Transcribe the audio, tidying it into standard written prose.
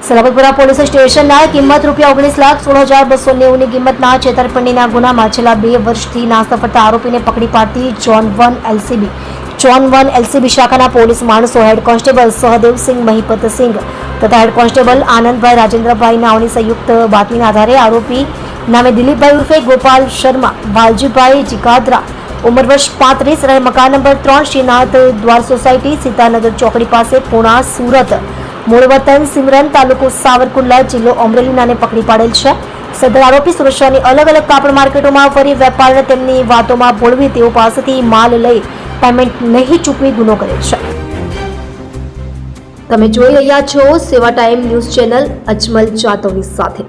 Salabatpura police સ્ટેશનના કિંમત ₹19,16,290 ની કિંમતના છેતરપિંડીના ગુનામાં છેલ્લા 2 વર્ષથી નાસ્તા ફરતા આરોપીને પકડી પાડતી ઝોન 1 એલસીબી શાખાના પોલીસ માણસો હેડ કોન્સ્ટેબલ સહદેવસિંહ મહિપતસિંહ તથા હેડ કોન્સ્ટેબલ આનંદભાઈ રાજેન્દ્રભાઈ નાઓની સંયુક્ત બાતમીના આધારે આરોપી નામે દિલીપભાઈ ઉર્ફે ગોપાલ શર્મા, વાલજીભાઈ જીકાદરા, ઉંમર વર્ષ 35, રહે મકાન નંબર 3, શ્રીનાથ દ્વાર સોસાયટી, સીતાનગર ચોકડી પાસે, પુણા, સુરત, મૂળ વતન સિમરન, તાલુકો સાવરકુંડલા, જિલ્લો અમરેલીનાને પકડી પાડેલ છે. સદર આરોપી સુરક્ષાની અલગ અલગ કાપડ માર્કેટોમાં ફરી વેપારને તેમની વાતોમાં ભોળવી તેઓ પાસેથી માલ લઈ પેમેન્ટ નહીં ચૂકવી ગુનો કરેલ છે. તમે જોઈ રહ્યા છો સેવા ટાઈમ ન્યૂઝ ચેનલ અજમલ જાતવની સાથે.